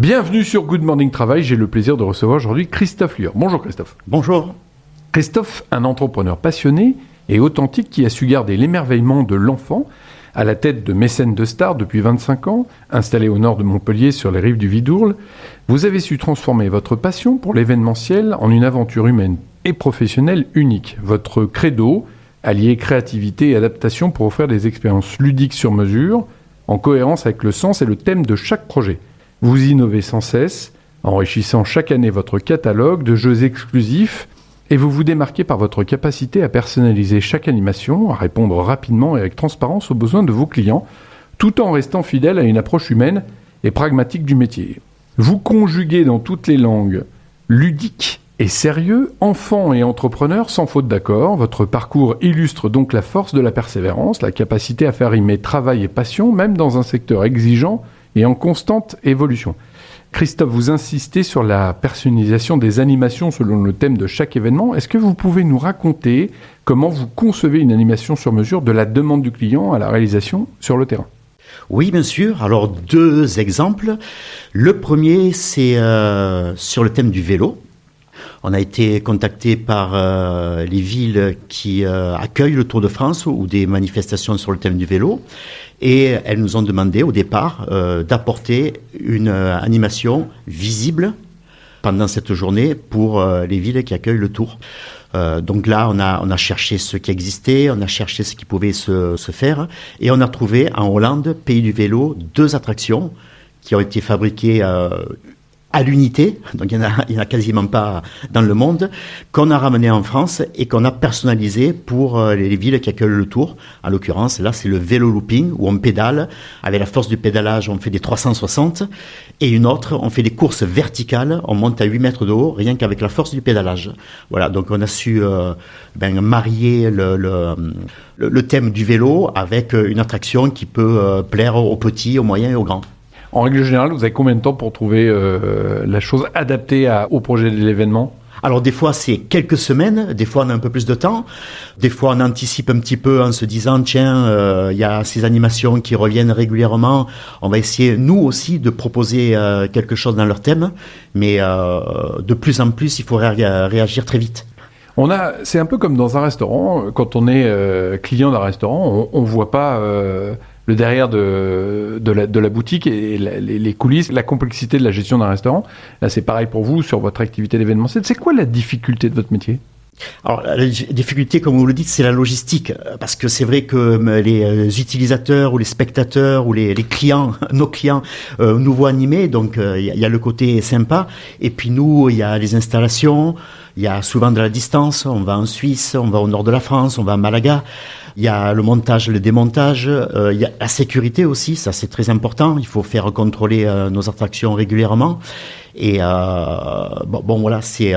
Bienvenue sur Good Morning Travail, j'ai le plaisir de recevoir aujourd'hui Christophe Lueur. Bonjour Christophe. Bonjour. Christophe, un entrepreneur passionné et authentique qui a su garder l'émerveillement de l'enfant à la tête de Mécène de Stars depuis 25 ans, installé au nord de Montpellier sur les rives du Vidourle. Vous avez su transformer votre passion pour l'événementiel en une aventure humaine et professionnelle unique. Votre credo, allier créativité et adaptation pour offrir des expériences ludiques sur mesure, en cohérence avec le sens et le thème de chaque projet. Vous innovez sans cesse, enrichissant chaque année votre catalogue de jeux exclusifs et vous vous démarquez par votre capacité à personnaliser chaque animation, à répondre rapidement et avec transparence aux besoins de vos clients, tout en restant fidèle à une approche humaine et pragmatique du métier. Vous conjuguez dans toutes les langues ludique et sérieux, enfant et entrepreneur sans faute d'accord. Votre parcours illustre donc la force de la persévérance, la capacité à faire rimer travail et passion, même dans un secteur exigeant et en constante évolution. Christophe, vous insistez sur la personnalisation des animations selon le thème de chaque événement. Est-ce que vous pouvez nous raconter comment vous concevez une animation sur mesure de la demande du client à la réalisation sur le terrain ? Oui, bien sûr. Alors, 2 exemples. Le premier, c'est sur le thème du vélo. On a été contacté par les villes qui accueillent le Tour de France ou des manifestations sur le thème du vélo. Et elles nous ont demandé au départ d'apporter une animation visible pendant cette journée pour les villes qui accueillent le Tour. Donc là, on a cherché ce qui existait, on a cherché ce qui pouvait se faire. Et on a trouvé en Hollande, pays du vélo, 2 attractions qui ont été fabriquées à l'unité, donc il y en a quasiment pas dans le monde, qu'on a ramené en France et qu'on a personnalisé pour les villes qui accueillent le Tour. En l'occurrence, là, c'est le vélo looping où on pédale. Avec la force du pédalage, on fait des 360. Et une autre, on fait des courses verticales. On monte à 8 mètres de haut, rien qu'avec la force du pédalage. Voilà, donc on a su marier le thème du vélo avec une attraction qui peut plaire aux petits, aux moyens et aux grands. En règle générale, vous avez combien de temps pour trouver la chose adaptée au projet de l'événement ? Alors des fois c'est quelques semaines, des fois on a un peu plus de temps, des fois on anticipe un petit peu en se disant tiens, y a ces animations qui reviennent régulièrement, on va essayer nous aussi de proposer quelque chose dans leur thème, mais de plus en plus il faut réagir très vite. C'est un peu comme dans un restaurant, quand on est client d'un restaurant, on voit pas le derrière de la boutique et les coulisses, la complexité de la gestion d'un restaurant. Là, c'est pareil pour vous sur votre activité d'événementiel. C'est quoi la difficulté de votre métier ? Alors, la difficulté, comme vous le dites, c'est la logistique. Parce que c'est vrai que les utilisateurs ou les spectateurs ou les clients, nos clients, nous voient animer. Donc, il y a le côté sympa. Et puis nous, il y a les installations. Il y a souvent de la distance. On va en Suisse, on va au nord de la France, on va à Malaga. Il y a le montage, le démontage. Il y a la sécurité aussi. Ça, c'est très important. Il faut faire contrôler nos attractions régulièrement. Et voilà, c'est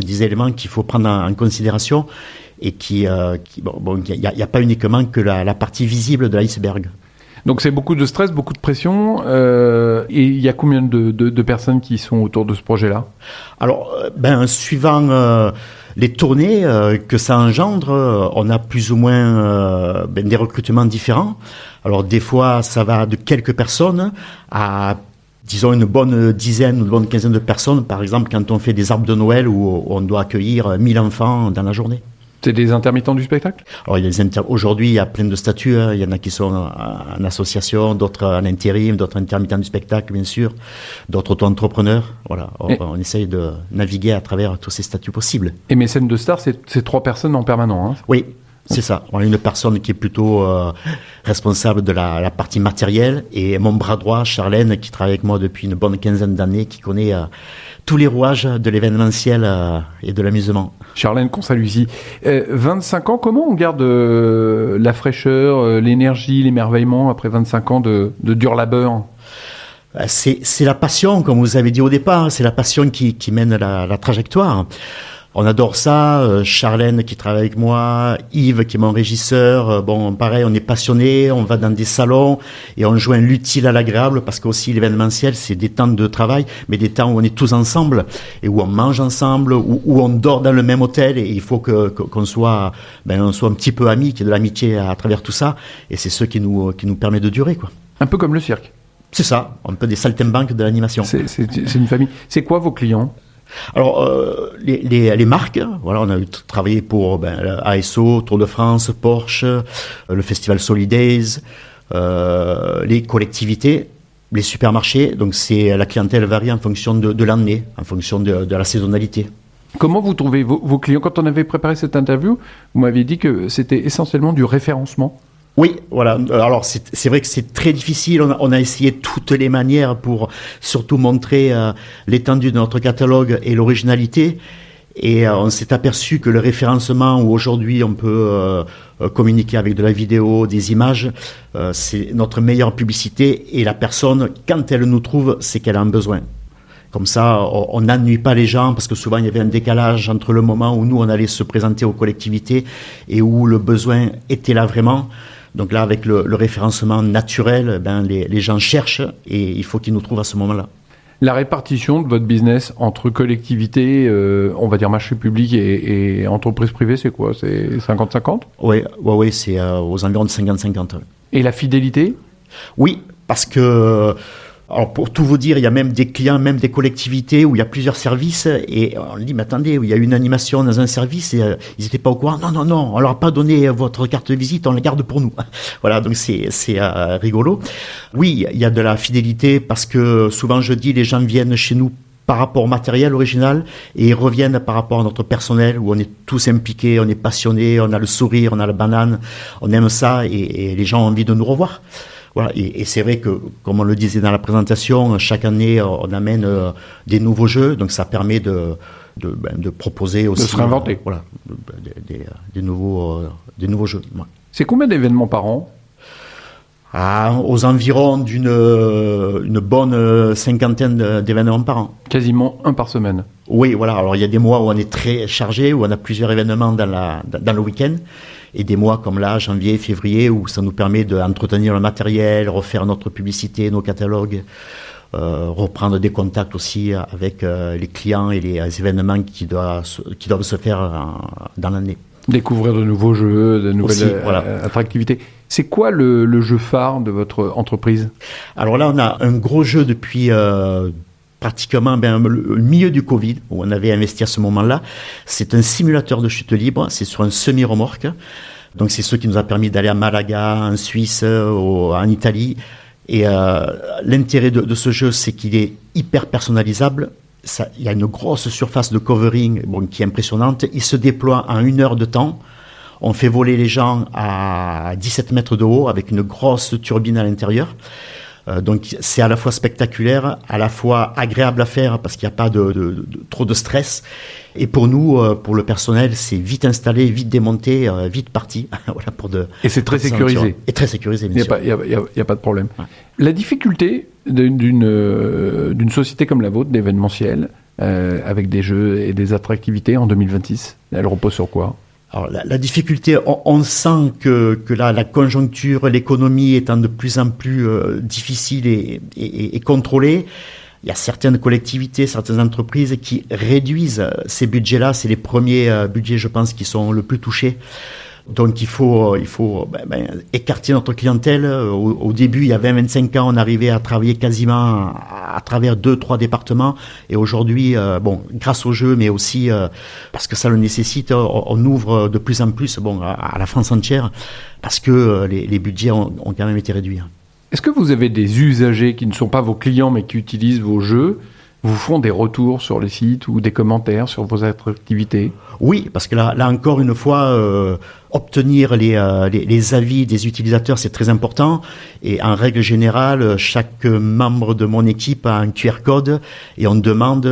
des éléments qu'il faut prendre en considération et il y a pas uniquement que la partie visible de l'iceberg. Donc c'est beaucoup de stress, beaucoup de pression. Et il y a combien de personnes qui sont autour de ce projet-là ? Alors, suivant les tournées que ça engendre, on a plus ou moins des recrutements différents. Alors des fois, ça va de quelques personnes à disons une bonne dizaine ou une bonne quinzaine de personnes, par exemple quand on fait des arbres de Noël où on doit accueillir 1000 enfants dans la journée. C'est des intermittents du spectacle ? Alors, aujourd'hui, il y a plein de statuts. Il y en a qui sont en association, d'autres en intérim, d'autres intermittents du spectacle, bien sûr, d'autres auto-entrepreneurs. Voilà, on essaye de naviguer à travers tous ces statuts possibles. Et Mécène de Stars, c'est 3 personnes en permanent, hein ? Oui. C'est ça. On a une personne qui est plutôt responsable de la partie matérielle et mon bras droit, Charlène, qui travaille avec moi depuis une bonne quinzaine d'années, qui connaît tous les rouages de l'événementiel et de l'amusement. Charlène, qu'on salue ici. 25 ans, comment on garde la fraîcheur, l'énergie, l'émerveillement après 25 ans de dur labeur ? C'est la passion, comme vous avez dit au départ, c'est la passion qui mène la trajectoire. On adore ça, Charlène qui travaille avec moi, Yves qui est mon régisseur, pareil, on est passionné, on va dans des salons et on joint l'utile à l'agréable parce qu'aussi l'événementiel c'est des temps de travail, mais des temps où on est tous ensemble et où on mange ensemble, où on dort dans le même hôtel et il faut qu'on soit un petit peu amis, qu'il y ait de l'amitié à travers tout ça et c'est ce qui nous permet de durer, quoi. Un peu comme le cirque. C'est ça, un peu des saltimbanques de l'animation. C'est une famille. C'est quoi vos clients ? Alors, les marques, voilà, on a travaillé pour ASO, Tour de France, Porsche, le festival Solidays, les collectivités, les supermarchés. Donc, la clientèle varie en fonction de l'année, en fonction de la saisonnalité. Comment vous trouvez vos clients ? Quand on avait préparé cette interview, vous m'aviez dit que c'était essentiellement du référencement. Oui, voilà. Alors c'est vrai que c'est très difficile. On a essayé toutes les manières pour surtout montrer l'étendue de notre catalogue et l'originalité. Et on s'est aperçu que le référencement, où aujourd'hui on peut communiquer avec de la vidéo, des images, c'est notre meilleure publicité. Et la personne, quand elle nous trouve, c'est qu'elle a un besoin. Comme ça, on n'ennuie pas les gens, parce que souvent il y avait un décalage entre le moment où nous on allait se présenter aux collectivités et où le besoin était là vraiment. Donc là, avec le référencement naturel, les gens cherchent et il faut qu'ils nous trouvent à ce moment-là. La répartition de votre business entre collectivités, on va dire marché public et entreprises privées, c'est quoi ? C'est 50-50 ? Oui, c'est aux environs de 50-50. Et la fidélité ? Oui, parce que... Alors pour tout vous dire, il y a même des clients, même des collectivités où il y a plusieurs services et on dit mais attendez, il y a une animation dans un service et ils n'étaient pas au courant. Non, on leur a pas donné votre carte de visite, on la garde pour nous. Voilà, donc c'est rigolo. Oui, il y a de la fidélité parce que souvent je dis les gens viennent chez nous par rapport au matériel original et ils reviennent par rapport à notre personnel où on est tous impliqués, on est passionnés, on a le sourire, on a la banane, on aime ça et les gens ont envie de nous revoir. Voilà, et c'est vrai que, comme on le disait dans la présentation, chaque année, on amène des nouveaux jeux, donc ça permet de proposer aussi... De se réinventer. Voilà, des nouveaux jeux. Ouais. C'est combien d'événements par an ? Aux environs d'une bonne cinquantaine d'événements par an. Quasiment un par semaine. Oui, voilà. Alors, il y a des mois où on est très chargé, où on a plusieurs événements dans le week-end. Et des mois comme là, janvier, février, où ça nous permet d'entretenir le matériel, refaire notre publicité, nos catalogues, reprendre des contacts aussi avec les clients et les événements qui doivent se faire dans l'année. Découvrir de nouveaux jeux, de nouvelles aussi, voilà. attractivités. C'est quoi le jeu phare de votre entreprise ? Alors là, on a un gros jeu depuis... pratiquement le milieu du Covid, où on avait investi à ce moment-là. C'est un simulateur de chute libre, c'est sur un semi-remorque. Donc c'est ce qui nous a permis d'aller à Malaga, en Suisse, en Italie. Et l'intérêt de ce jeu, c'est qu'il est hyper personnalisable. Il y a une grosse surface de covering qui est impressionnante. Il se déploie en 1 heure de temps. On fait voler les gens à 17 mètres de haut avec une grosse turbine à l'intérieur. Donc c'est à la fois spectaculaire, à la fois agréable à faire parce qu'il n'y a pas trop de stress. Et pour nous, pour le personnel, c'est vite installé, vite démonté, vite parti. Voilà, et c'est très sécurisé. Et très sécurisé, bien sûr. Il n'y a pas de problème. Ouais. La difficulté d'une société comme la vôtre, d'événementiel, avec des jeux et des attractivités en 2026, elle repose sur quoi ? Alors la difficulté, on sent que la conjoncture, l'économie étant de plus en plus difficile et contrôlée, il y a certaines collectivités, certaines entreprises qui réduisent ces budgets-là. C'est les premiers budgets, je pense, qui sont le plus touchés. Donc il faut écarter notre clientèle. Au début, il y a 20-25 ans, on arrivait à travailler quasiment à travers 2-3 départements. Et aujourd'hui, grâce au jeu, mais aussi parce que ça le nécessite, on ouvre de plus en plus à la France entière parce que les budgets ont quand même été réduits. Est-ce que vous avez des usagers qui ne sont pas vos clients mais qui utilisent vos jeux, vous font des retours sur les sites ou des commentaires sur vos attractivités ? Oui, parce que là encore une fois, obtenir les avis des utilisateurs, c'est très important. Et en règle générale, chaque membre de mon équipe a un QR code et on demande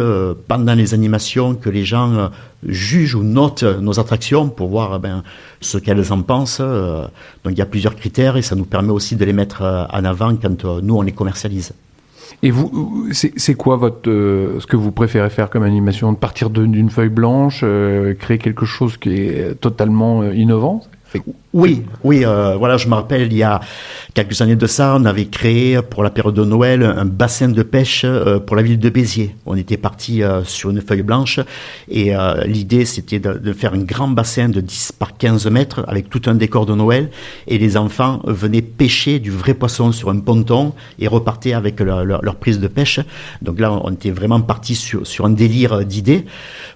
pendant les animations que les gens jugent ou notent nos attractions pour voir ce qu'elles en pensent. Donc il y a plusieurs critères et ça nous permet aussi de les mettre en avant quand nous on les commercialise. Et vous, c'est quoi ce que vous préférez faire comme animation ? De partir d'une feuille blanche, créer quelque chose qui est totalement innovant ? Oui, voilà, je me rappelle, il y a quelques années de ça, on avait créé pour la période de Noël un bassin de pêche pour la ville de Béziers. On était parti sur une feuille blanche et l'idée c'était de faire un grand bassin de 10 par 15 mètres avec tout un décor de Noël et les enfants venaient pêcher du vrai poisson sur un ponton et repartaient avec leur prise de pêche. Donc là, on était vraiment parti sur un délire d'idées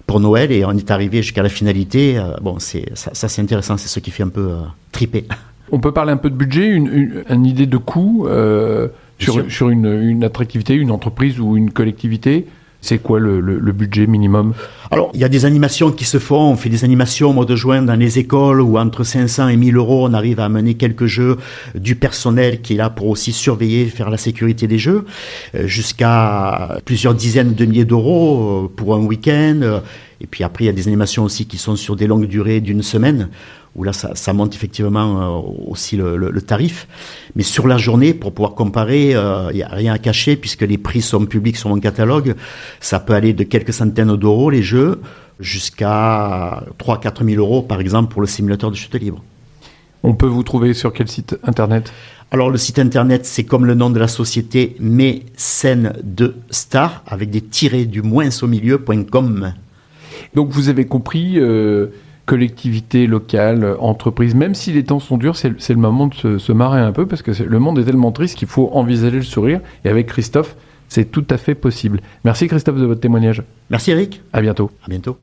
pour Noël et on est arrivé jusqu'à la finalité. Bon, ça c'est intéressant, c'est ce qui fait un peu triper. On peut parler un peu de budget, une idée de coût sur une attractivité, une entreprise ou une collectivité. C'est quoi le budget minimum? Alors, il y a des animations qui se font. On fait des animations au mois de juin dans les écoles où entre 500 et 1000 euros, on arrive à amener quelques jeux, du personnel qui est là pour aussi surveiller, faire la sécurité des jeux, jusqu'à plusieurs dizaines de milliers d'euros pour un week-end. Et puis après, il y a des animations aussi qui sont sur des longues durées d'une semaine, où là, ça monte effectivement aussi le tarif. Mais sur la journée, pour pouvoir comparer, il n'y a rien à cacher, puisque les prix sont publics sur mon catalogue. Ça peut aller de quelques centaines d'euros, les jeux, jusqu'à 3-4 000 euros, par exemple, pour le simulateur de chute libre. On peut vous trouver sur quel site internet? Alors, le site internet, c'est comme le nom de la société, Mécène de Star, avec des tirets du moins au milieu.com. Donc, vous avez compris... collectivité locale, entreprise, même si les temps sont durs, c'est le moment de se marrer un peu parce que le monde est tellement triste qu'il faut envisager le sourire. Et avec Christophe, c'est tout à fait possible. Merci Christophe de votre témoignage. Merci Eric. À bientôt. À bientôt.